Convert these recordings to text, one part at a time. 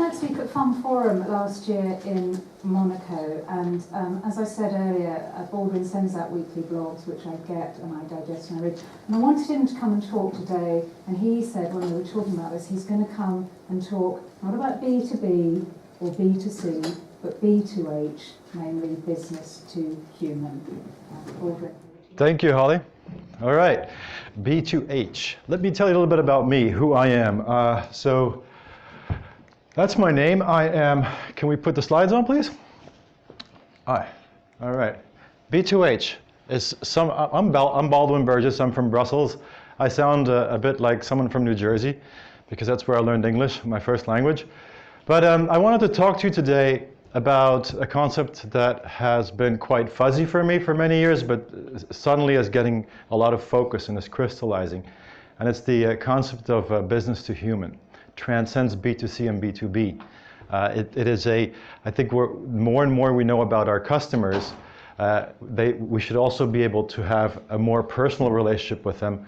honored to speak at Fun Forum last year in Monaco, and as I said earlier, Baldwin sends out weekly blogs, which I get and I digest and I read. And I wanted him to come and talk today, and he said when we were talking about this, he's going to come and talk not about B2B or B2C, but B2H, namely business to human. Baldwin. Thank you, Holly. All right, B2H. Let me tell you a little bit about me, who I am. So that's my name. I am, can we put the slides on, please? All right. B2H is I'm Baldwin Burgess. I'm from Brussels. I sound a bit like someone from New Jersey because that's where I learned English, my first language. But I wanted to talk to you today about a concept that has been quite fuzzy for me for many years, but suddenly is getting a lot of focus and is crystallizing. And it's the concept of business to human. Transcends B2C and B2B. It is I think more and more we know about our customers, we should also be able to have a more personal relationship with them.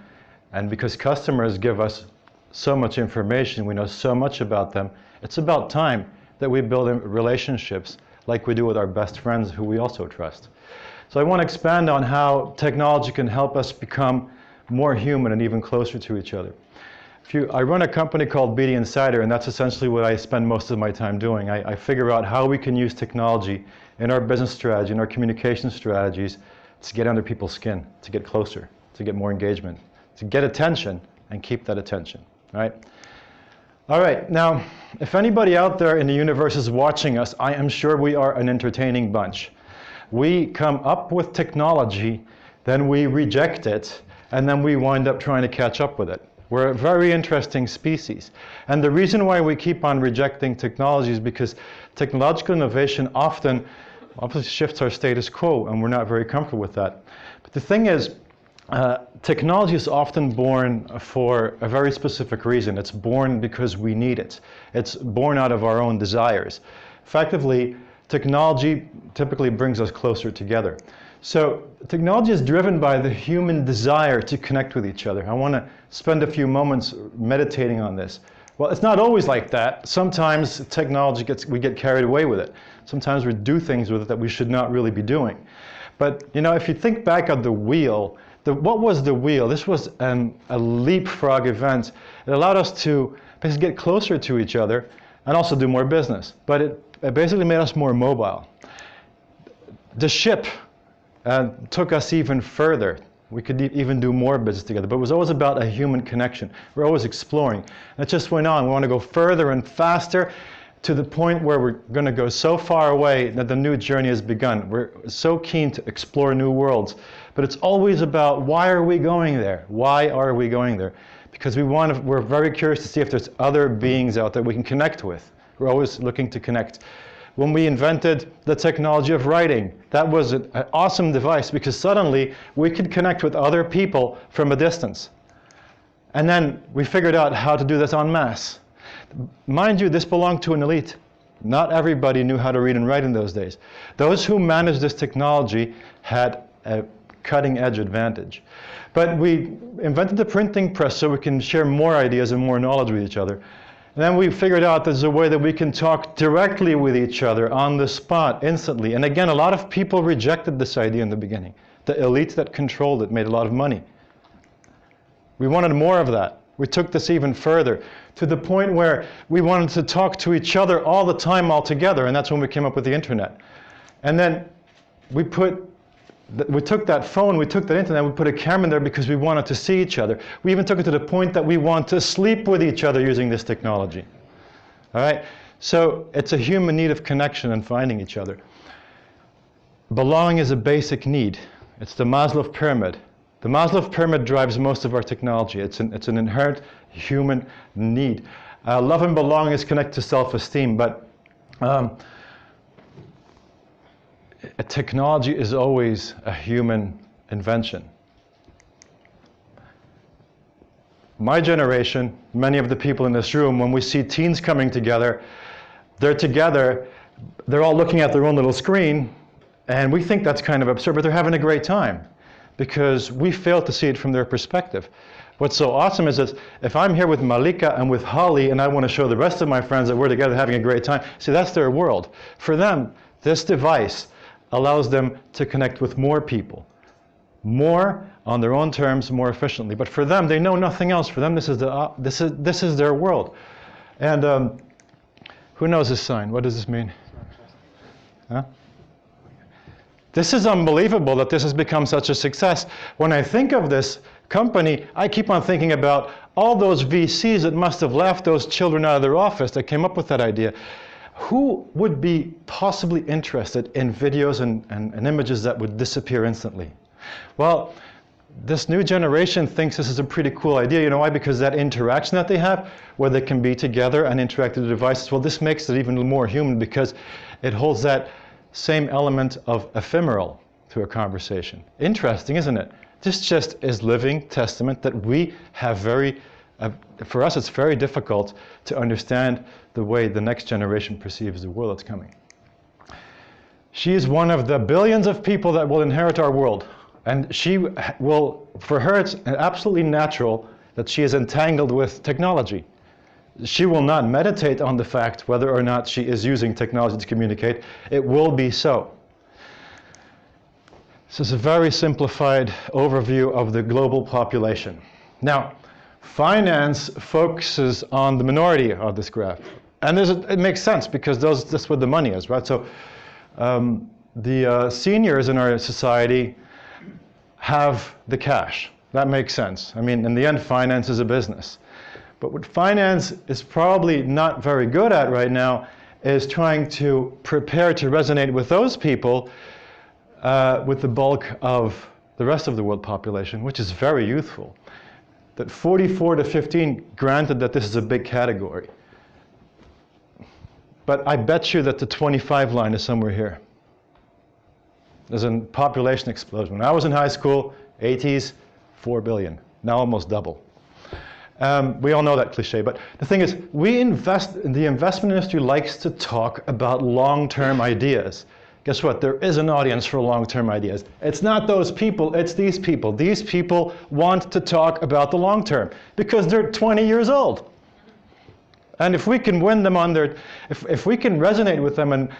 And because customers give us so much information, we know so much about them, it's about time that we build relationships like we do with our best friends who we also trust. So I want to expand on how technology can help us become more human and even closer to each other. I run a company called BD Insider, and that's essentially what I spend most of my time doing. I figure out how we can use technology in our business strategy, in our communication strategies, to get under people's skin, to get closer, to get more engagement, to get attention and keep that attention, right? All right, now, if anybody out there in the universe is watching us, I am sure we are an entertaining bunch. We come up with technology, then we reject it, and then we wind up trying to catch up with it. We're a very interesting species. And the reason why we keep on rejecting technology is because technological innovation often shifts our status quo, and we're not very comfortable with that. But the thing is, technology is often born for a very specific reason. It's born because we need it. It's born out of our own desires. Effectively, technology typically brings us closer together. So technology is driven by the human desire to connect with each other. I want to spend a few moments meditating on this. Well, it's not always like that. Sometimes technology we get carried away with it. Sometimes we do things with it that we should not really be doing. But you know, if you think back at the wheel, what was the wheel? This was a leapfrog event. It allowed us to basically get closer to each other and also do more business. But it basically made us more mobile. The ship took us even further. We could even do more business together. But it was always about a human connection. We're always exploring. And it just went on. We want to go further and faster to the point where we're going to go so far away that the new journey has begun. We're so keen to explore new worlds. But it's always about, why are we going there? Why are we going there? Because we're very curious to see if there's other beings out there we can connect with. We're always looking to connect. When we invented the technology of writing, that was an awesome device because suddenly we could connect with other people from a distance. And then we figured out how to do this en masse. Mind you, this belonged to an elite. Not everybody knew how to read and write in those days. Those who managed this technology had a cutting-edge advantage. But we invented the printing press so we can share more ideas and more knowledge with each other. And then we figured out there's a way that we can talk directly with each other on the spot, instantly. And again, a lot of people rejected this idea in the beginning. The elites that controlled it made a lot of money. We wanted more of that. We took this even further to the point where we wanted to talk to each other all the time, all together, and that's when we came up with the internet. And then we took that phone, we took that internet, we put a camera in there because we wanted to see each other. We even took it to the point that we want to sleep with each other using this technology. All right? So it's a human need of connection and finding each other. Belonging is a basic need. It's the Maslow pyramid. The Maslow pyramid drives most of our technology. It's an inherent human need. Love and belonging is connected to self-esteem, but technology is always a human invention. My generation, many of the people in this room, when we see teens coming together, they're all looking at their own little screen, and we think that's kind of absurd, but they're having a great time. because we fail to see it from their perspective. What's so awesome is that if I'm here with Malika and with Holly and I want to show the rest of my friends that we're together having a great time, see, that's their world. For them, this device allows them to connect with more people, more on their own terms, more efficiently. But for them, they know nothing else. For them, this is their world. And who knows this sign? What does this mean? Huh? This is unbelievable that this has become such a success. When I think of this company, I keep on thinking about all those VCs that must have laughed those children out of their office that came up with that idea. Who would be possibly interested in videos and images that would disappear instantly? Well, this new generation thinks this is a pretty cool idea. You know why? Because that interaction that they have, where they can be together and interact with the devices, well, this makes it even more human because it holds that same element of ephemeral to a conversation. Interesting, isn't it? This just is living testament that we have for us, it's very difficult to understand the way the next generation perceives the world that's coming. She is one of the billions of people that will inherit our world. And she will, for her, it's absolutely natural that she is entangled with technology. She will not meditate on the fact whether or not she is using technology to communicate. It will be so. This is a very simplified overview of the global population. Now, finance focuses on the minority of this graph. And it makes sense because that's where the money is, right? So the seniors in our society have the cash. That makes sense. I mean, in the end, finance is a business. But what finance is probably not very good at right now is trying to prepare to resonate with those people with the bulk of the rest of the world population, which is very youthful. That 44 to 15, granted that this is a big category. But I bet you that the 25 line is somewhere here. There's a population explosion. When I was in high school, 80s, 4 billion. Now almost double. We all know that cliche, but the thing is, the investment industry likes to talk about long-term ideas. Guess what? There is an audience for long-term ideas. It's not those people, it's these people. These people want to talk about the long term because they're 20 years old. And if we can win them on their, if we can resonate with them, and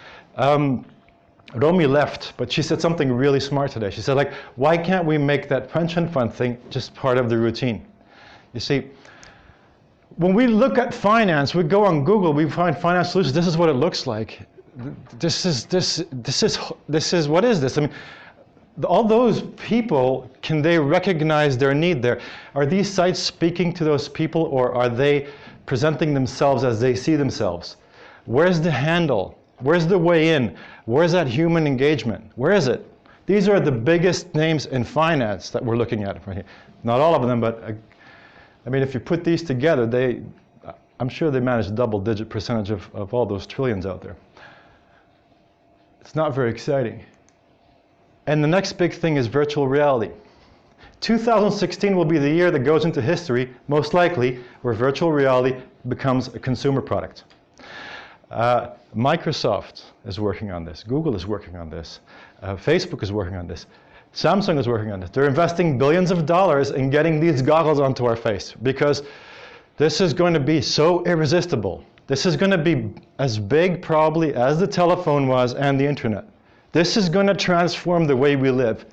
Romy left, but she said something really smart today. She said, like, why can't we make that pension fund thing just part of the routine? You see, when we look at finance, we go on Google, we find finance solutions. This is what it looks like. This is what is this? I mean, all those people, can they recognize their need there? Are these sites speaking to those people, or are they presenting themselves as they see themselves? Where's the handle? Where's the way in? Where's that human engagement? Where is it? These are the biggest names in finance that we're looking at right here. Not all of them, but I mean, if you put these together, I'm sure they manage a double-digit percentage of all those trillions out there. It's not very exciting. And the next big thing is virtual reality. 2016 will be the year that goes into history, most likely, where virtual reality becomes a consumer product. Microsoft is working on this. Google is working on this. Facebook is working on this. Samsung is working on this. They're investing billions of dollars in getting these goggles onto our face because this is going to be so irresistible. This is going to be as big probably as the telephone was and the internet. This is going to transform the way we live.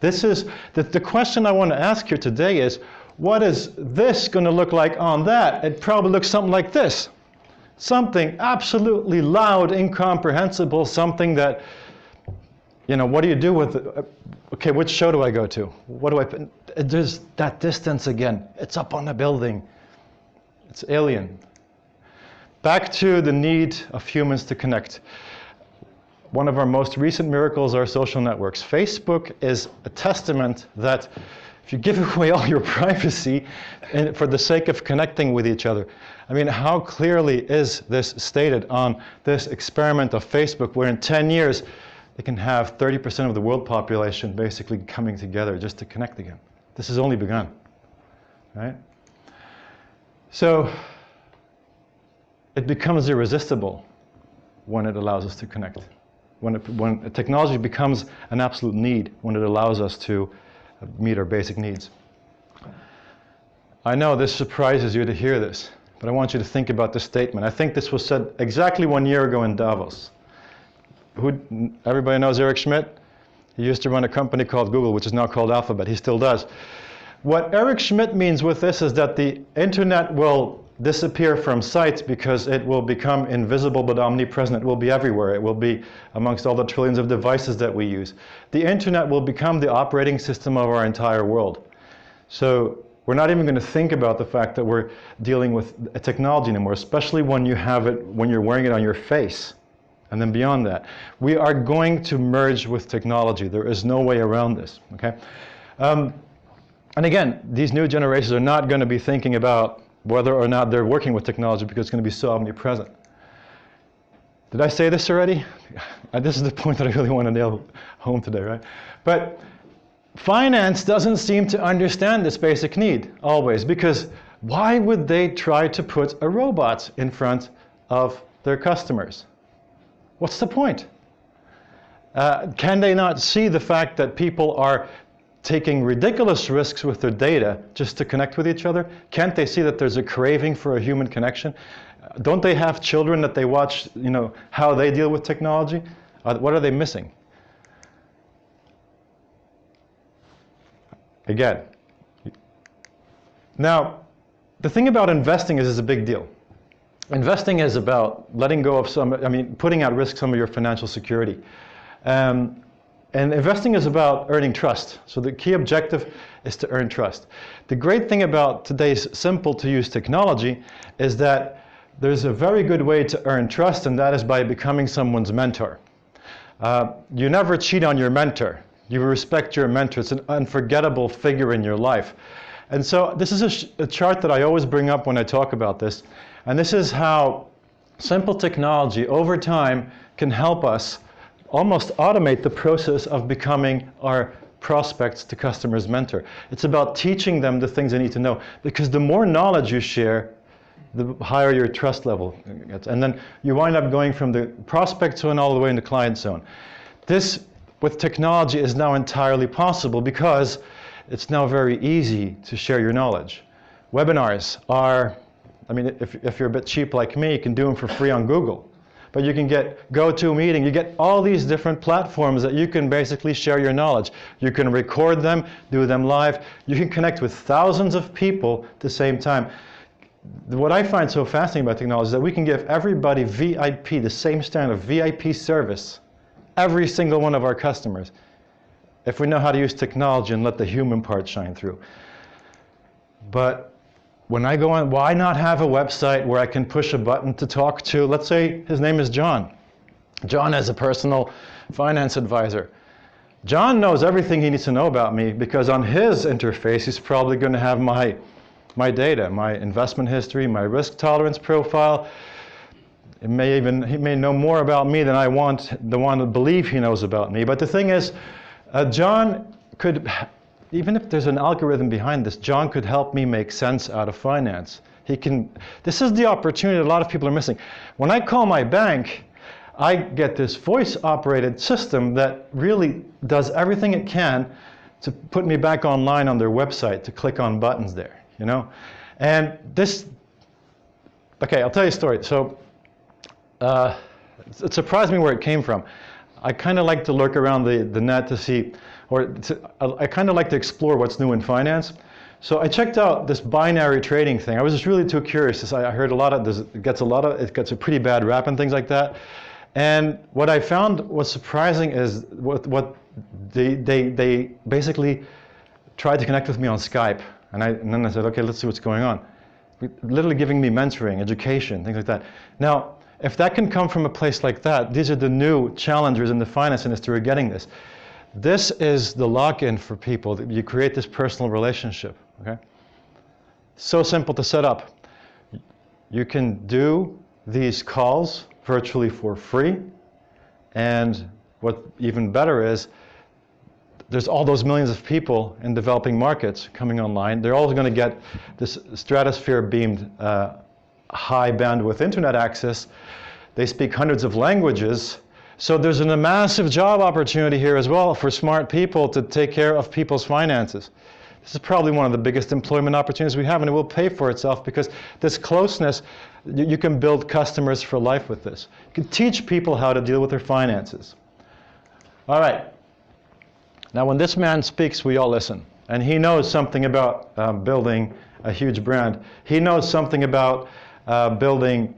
This is the question I want to ask here today is, what is this going to look like on that? It probably looks something like this. Something absolutely loud, incomprehensible, something that, you know, what do you do with it? Okay, which show do I go to? What do I put? There's that distance again. It's up on the building. It's alien. Back to the need of humans to connect. One of our most recent miracles are social networks. Facebook is a testament that if you give away all your privacy for the sake of connecting with each other, I mean, how clearly is this stated on this experiment of Facebook, where in 10 years, they can have 30% of the world population basically coming together just to connect again. This has only begun, right? So it becomes irresistible when it allows us to connect. When technology becomes an absolute need, when it allows us to meet our basic needs. I know this surprises you to hear this, but I want you to think about this statement. I think this was said exactly 1 year ago in Davos. Everybody knows Eric Schmidt? He used to run a company called Google, which is now called Alphabet. He still does. What Eric Schmidt means with this is that the internet will disappear from sight because it will become invisible but omnipresent. It will be everywhere. It will be amongst all the trillions of devices that we use. The internet will become the operating system of our entire world. So we're not even going to think about the fact that we're dealing with a technology anymore, especially when you have it, when you're wearing it on your face. And then beyond that, we are going to merge with technology. There is no way around this, okay? And again, these new generations are not going to be thinking about whether or not they're working with technology because it's going to be so omnipresent. Did I say this already? This is the point that I really want to nail home today, right? But finance doesn't seem to understand this basic need always, because why would they try to put a robot in front of their customers? What's the point? Can they not see the fact that people are taking ridiculous risks with their data just to connect with each other? Can't they see that there's a craving for a human connection? Don't they have children that they watch, you know, how they deal with technology? What are they missing? Again, now, the thing about investing is it's a big deal. Investing is about letting go of putting at risk some of your financial security. And investing is about earning trust. So the key objective is to earn trust. The great thing about today's simple to use technology is that there's a very good way to earn trust, and that is by becoming someone's mentor. You never cheat on your mentor. You respect your mentor. It's an unforgettable figure in your life. And so this is a chart that I always bring up when I talk about this. And this is how simple technology over time can help us almost automate the process of becoming our prospects to customers' mentor. It's about teaching them the things they need to know, because the more knowledge you share, the higher your trust level gets. And then you wind up going from the prospect zone all the way into client zone. This, with technology, is now entirely possible because it's now very easy to share your knowledge. Webinars are, if you're a bit cheap like me, you can do them for free on Google. But you can get GoToMeeting, you get all these different platforms that you can basically share your knowledge. You can record them, do them live. You can connect with thousands of people at the same time. What I find so fascinating about technology is that we can give everybody VIP, the same standard of VIP service, every single one of our customers, if we know how to use technology and let the human part shine through. But when I go on, why not have a website where I can push a button to talk to, let's say his name is John. John is a personal finance advisor. John knows everything he needs to know about me because on his interface he's probably going to have my data, my investment history, my risk tolerance profile. He may know more about me than I want to believe he knows about me. But the thing is, John could, even if there's an algorithm behind this, John could help me make sense out of finance. This is the opportunity that a lot of people are missing. When I call my bank, I get this voice-operated system that really does everything it can to put me back online on their website, to click on buttons there, you know? And this, okay, I'll tell you a story. So it surprised me where it came from. I kind of like to lurk around the net to see, I kind of like to explore what's new in finance. So I checked out this binary trading thing. I was just really too curious. I heard it gets a pretty bad rap and things like that. And what I found was surprising is what they basically tried to connect with me on Skype. And then I said, okay, let's see what's going on. Literally giving me mentoring, education, things like that. Now, if that can come from a place like that, these are the new challengers in the finance industry who are getting this. This is the lock-in for people. You create this personal relationship, okay? So simple to set up. You can do these calls virtually for free, and what even better is, there's all those millions of people in developing markets coming online. They're all going to get this stratosphere-beamed high bandwidth internet access. They speak hundreds of languages. So there's a massive job opportunity here as well for smart people to take care of people's finances. This is probably one of the biggest employment opportunities we have, and it will pay for itself because this closeness, you can build customers for life with this. You can teach people how to deal with their finances. All right. Now, when this man speaks, we all listen. And he knows something about building a huge brand. He knows something about building.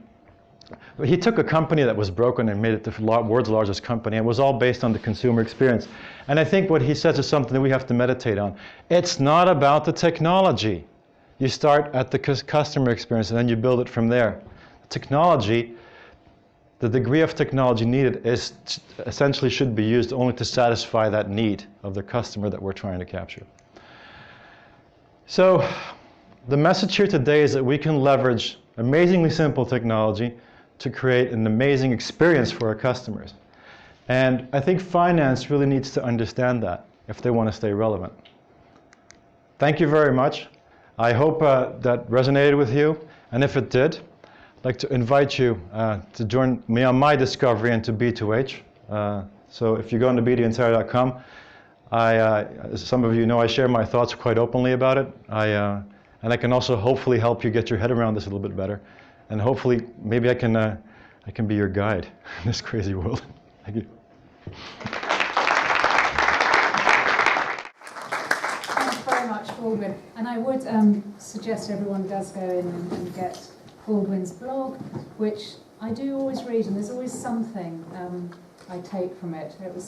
He took a company that was broken and made it the world's largest company. It was all based on the consumer experience. And I think what he says is something that we have to meditate on. It's not about the technology. You start at the customer experience and then you build it from there. Technology, the degree of technology needed is essentially should be used only to satisfy that need of the customer that we're trying to capture. So the message here today is that we can leverage amazingly simple technology to create an amazing experience for our customers. And I think finance really needs to understand that if they want to stay relevant. Thank you very much. I hope that resonated with you. And if it did, I'd like to invite you to join me on my discovery into B2H. So if you go into b2insider.com, as some of you know, I share my thoughts quite openly about it. And I can also hopefully help you get your head around this a little bit better. And hopefully, maybe I can be your guide in this crazy world. Thank you. Thanks very much, Baldwin. And I would suggest everyone does go in and get Baldwin's blog, which I do always read, and there's always something I take from it. It was